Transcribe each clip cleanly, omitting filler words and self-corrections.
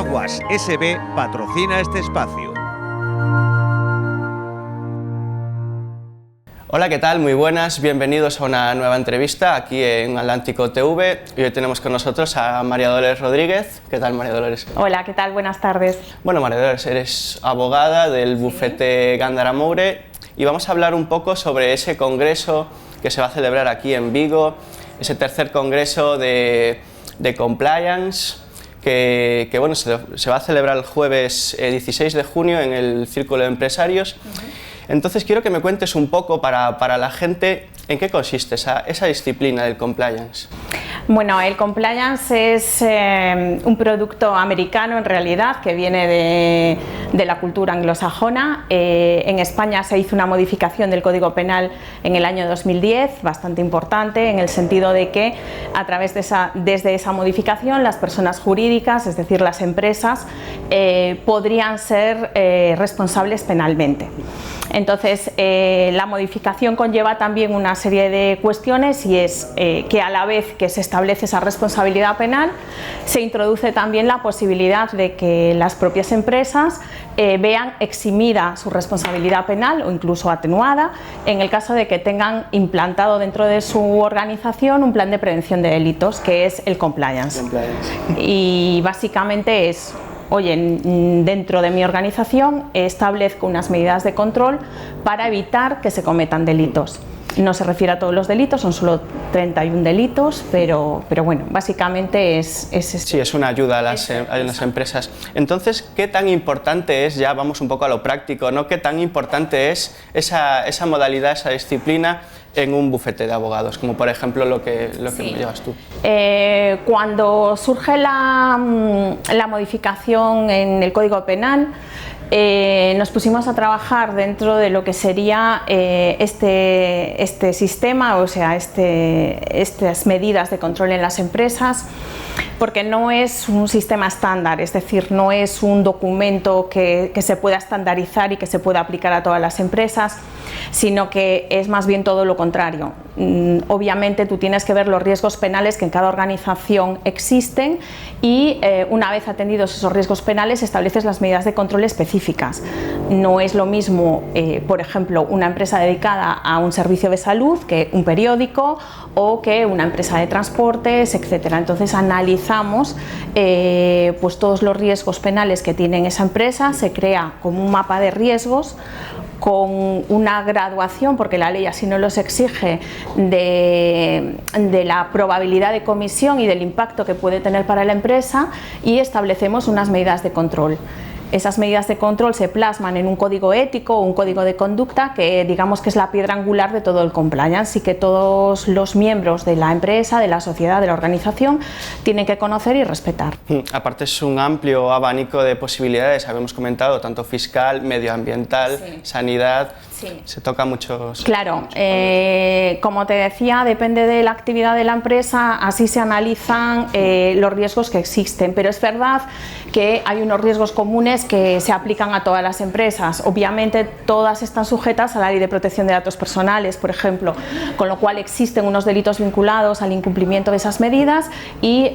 Aguas SB patrocina este espacio. Hola, ¿qué tal? Muy buenas, bienvenidos a una nueva entrevista aquí en Atlántico TV. Y hoy tenemos con nosotros a María Dolores Rodríguez. ¿Qué tal, María Dolores? Hola, ¿qué tal? Buenas tardes. Bueno, María Dolores, eres abogada del bufete Gándara Moure y vamos a hablar un poco sobre ese congreso que se va a celebrar aquí en Vigo, ese tercer congreso de compliance que bueno, se va a celebrar el jueves 16 de junio en el Círculo de Empresarios. Entonces quiero que me cuentes un poco para la gente en qué consiste esa disciplina del compliance. Bueno, el compliance es un producto americano en realidad que viene de la cultura anglosajona. En España se hizo una modificación del Código Penal en el año 2010, bastante importante, en el sentido de que a través desde esa modificación las personas jurídicas, es decir, las empresas, podrían ser responsables penalmente. Entonces, la modificación conlleva también una serie de cuestiones y es que a la vez que se establece esa responsabilidad penal, se introduce también la posibilidad de que las propias empresas vean eximida su responsabilidad penal o incluso atenuada en el caso de que tengan implantado dentro de su organización un plan de prevención de delitos, que es el compliance. Y básicamente es: oye, dentro de mi organización establezco unas medidas de control para evitar que se cometan delitos. No se refiere a todos los delitos, son solo 31 delitos, pero bueno, básicamente es Sí, es una ayuda a las empresas. Entonces, ¿qué tan importante es, ya vamos un poco a lo práctico, ¿no? ¿Qué tan importante es esa modalidad, esa disciplina en un bufete de abogados, como por ejemplo lo que llevas tú? Cuando surge la modificación en el Código Penal, nos pusimos a trabajar dentro de lo que sería este sistema, o sea, estas medidas de control en las empresas, porque no es un sistema estándar, es decir, no es un documento que se pueda estandarizar y que se pueda aplicar a todas las empresas, sino que es más bien todo lo contrario. Obviamente tú tienes que ver los riesgos penales que en cada organización existen y una vez atendidos esos riesgos penales estableces las medidas de control específicas. No es lo mismo, por ejemplo, una empresa dedicada a un servicio de salud que un periódico o que una empresa de transportes, etcétera. Entonces analizamos pues todos los riesgos penales que tiene esa empresa, se crea como un mapa de riesgos con una graduación, porque la ley así nos los exige, de la probabilidad de comisión y del impacto que puede tener para la empresa, y establecemos unas medidas de control. Esas medidas de control se plasman en un código ético o un código de conducta que digamos que es la piedra angular de todo el compliance y que todos los miembros de la empresa, de la sociedad, de la organización tienen que conocer y respetar. Aparte es un amplio abanico de posibilidades, habíamos comentado, tanto fiscal, medioambiental, sí, sanidad. Sí. Se toca muchos... Claro, como te decía, depende de la actividad de la empresa, así se analizan los riesgos que existen, pero es verdad que hay unos riesgos comunes que se aplican a todas las empresas. Obviamente todas están sujetas a la Ley de Protección de Datos Personales, por ejemplo, con lo cual existen unos delitos vinculados al incumplimiento de esas medidas y,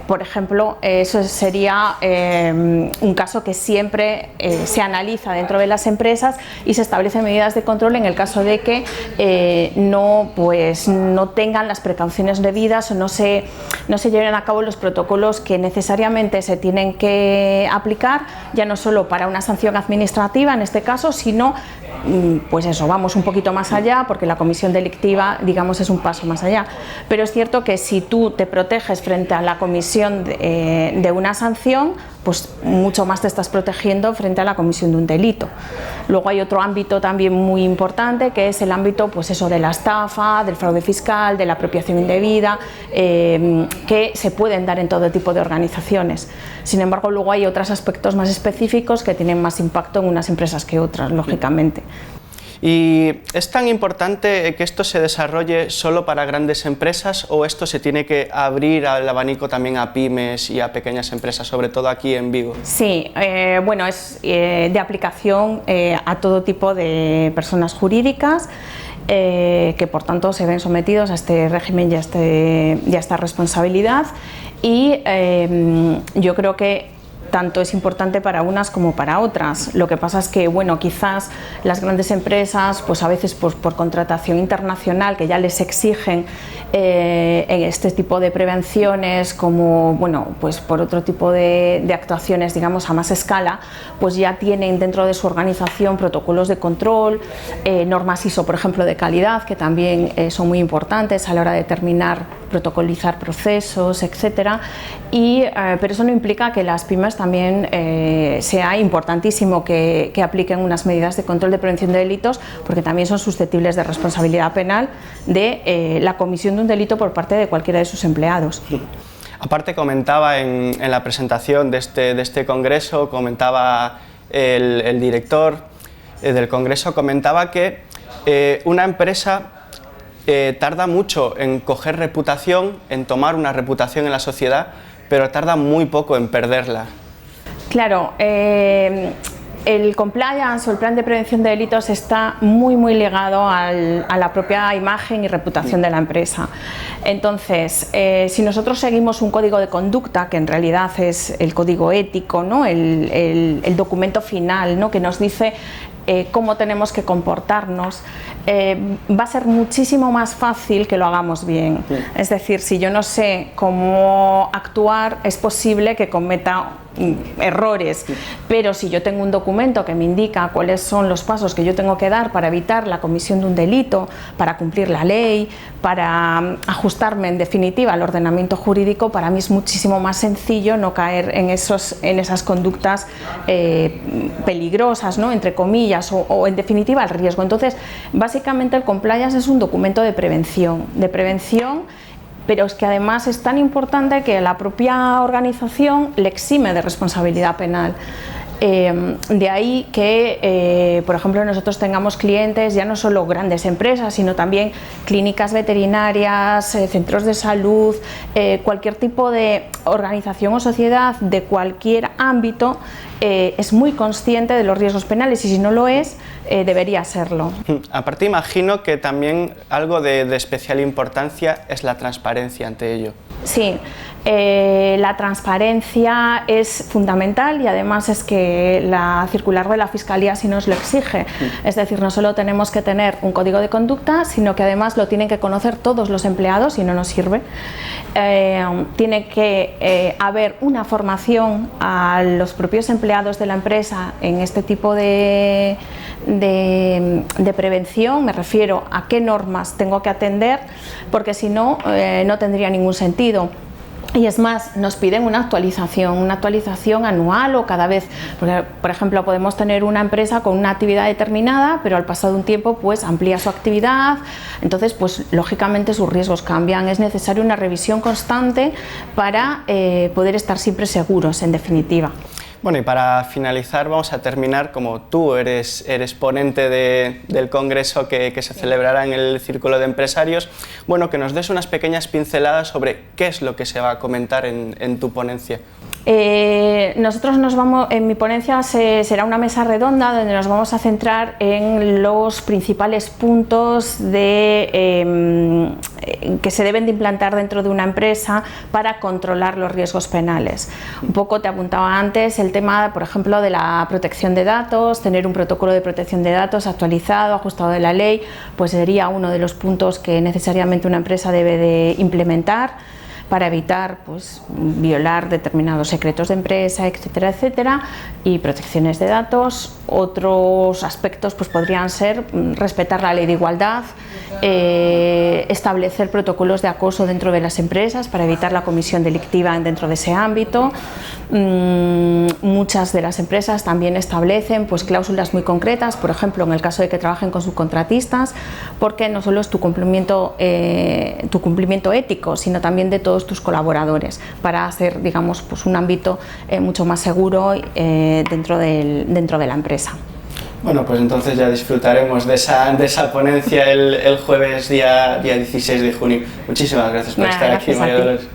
por ejemplo, eso sería un caso que siempre se analiza dentro de las empresas y se establecen medidas de control en el caso de que no tengan las precauciones debidas o no se lleven a cabo los protocolos que necesariamente se tienen que aplicar, ya no solo para una sanción administrativa en este caso, sino pues eso, vamos un poquito más allá, porque la comisión delictiva, digamos, es un paso más allá. Pero es cierto que si tú te proteges frente a la comisión de una sanción, pues mucho más te estás protegiendo frente a la comisión de un delito. Luego hay otro ámbito también muy importante, que es el ámbito, pues eso, de la estafa, del fraude fiscal, de la apropiación indebida, que se pueden dar en todo tipo de organizaciones. Sin embargo, luego hay otros aspectos más específicos que tienen más impacto en unas empresas que otras, lógicamente. ¿Y es tan importante que esto se desarrolle solo para grandes empresas o esto se tiene que abrir al abanico también a pymes y a pequeñas empresas, sobre todo aquí en Vigo? Sí, bueno, es de aplicación a todo tipo de personas jurídicas que por tanto se ven sometidos a este régimen y a esta responsabilidad, y yo creo que tanto es importante para unas como para otras. Lo que pasa es que, bueno, quizás las grandes empresas, pues a veces por contratación internacional, que ya les exigen este tipo de prevenciones, como, bueno, pues por otro tipo de actuaciones, digamos, a más escala, pues ya tienen dentro de su organización protocolos de control, normas ISO, por ejemplo, de calidad, que también son muy importantes a la hora de determinar, protocolizar procesos, etcétera. Pero eso no implica que las pymes también sea importantísimo que apliquen unas medidas de control de prevención de delitos, porque también son susceptibles de responsabilidad penal de la comisión de un delito por parte de cualquiera de sus empleados. Aparte, comentaba en la presentación de este congreso, comentaba el director del congreso, comentaba que una empresa tarda mucho en coger reputación, en tomar una reputación en la sociedad, pero tarda muy poco en perderla. Claro, el compliance o el plan de prevención de delitos está muy ligado a la propia imagen y reputación de la empresa. Entonces, si nosotros seguimos un código de conducta, que en realidad es el código ético, ¿no? el documento final, ¿no? Que nos dice cómo tenemos que comportarnos, va a ser muchísimo más fácil que lo hagamos bien. Sí. Es decir, si yo no sé cómo actuar, es posible que cometa errores, sí. Pero si yo tengo un documento que me indica cuáles son los pasos que yo tengo que dar para evitar la comisión de un delito, para cumplir la ley, para ajustarme en definitiva al ordenamiento jurídico, para mí es muchísimo más sencillo no caer en esas conductas peligrosas, ¿no? Entre comillas, o en definitiva el riesgo. Entonces, básicamente el compliance es un documento de prevención, pero es que además es tan importante que la propia organización le exime de responsabilidad penal. De ahí que, por ejemplo, nosotros tengamos clientes, ya no solo grandes empresas, sino también clínicas veterinarias, centros de salud, cualquier tipo de organización o sociedad de cualquier ámbito es muy consciente de los riesgos penales, y si no lo es, debería serlo. Aparte, imagino que también algo de especial importancia es la transparencia ante ello. Sí, la transparencia es fundamental, y además es que la circular de la Fiscalía así nos lo exige. Es decir, no solo tenemos que tener un código de conducta, sino que además lo tienen que conocer todos los empleados, y no nos sirve. Tiene que haber una formación a los propios empleados de la empresa en este tipo de prevención. Me refiero a qué normas tengo que atender, porque si no, no tendría ningún sentido. Y es más, nos piden una actualización anual o cada vez, porque, por ejemplo, podemos tener una empresa con una actividad determinada, pero al pasado un tiempo pues amplía su actividad, entonces pues lógicamente sus riesgos cambian. Es necesaria una revisión constante para poder estar siempre seguros, en definitiva. Bueno, y para finalizar vamos a terminar, como tú eres ponente del congreso que se celebrará en el Círculo de Empresarios, bueno, que nos des unas pequeñas pinceladas sobre qué es lo que se va a comentar en tu ponencia. Nosotros en mi ponencia será una mesa redonda donde nos vamos a centrar en los principales puntos que se deben de implantar dentro de una empresa para controlar los riesgos penales. Un poco te apuntaba antes el tema, por ejemplo, de la protección de datos. Tener un protocolo de protección de datos actualizado, ajustado de la ley, pues sería uno de los puntos que necesariamente una empresa debe de implementar para evitar pues violar determinados secretos de empresa, etcétera, etcétera, y protecciones de datos. Otros aspectos pues podrían ser respetar la ley de igualdad, establecer protocolos de acoso dentro de las empresas para evitar la comisión delictiva dentro de ese ámbito. Muchas de las empresas también establecen pues cláusulas muy concretas, por ejemplo, en el caso de que trabajen con subcontratistas, porque no solo es tu cumplimiento ético, sino también de todos tus colaboradores, para hacer, digamos, pues un ámbito mucho más seguro dentro de la empresa. Bueno, pues entonces ya disfrutaremos de esa ponencia el jueves día 16 de junio. Muchísimas gracias por estar aquí, María Dolores.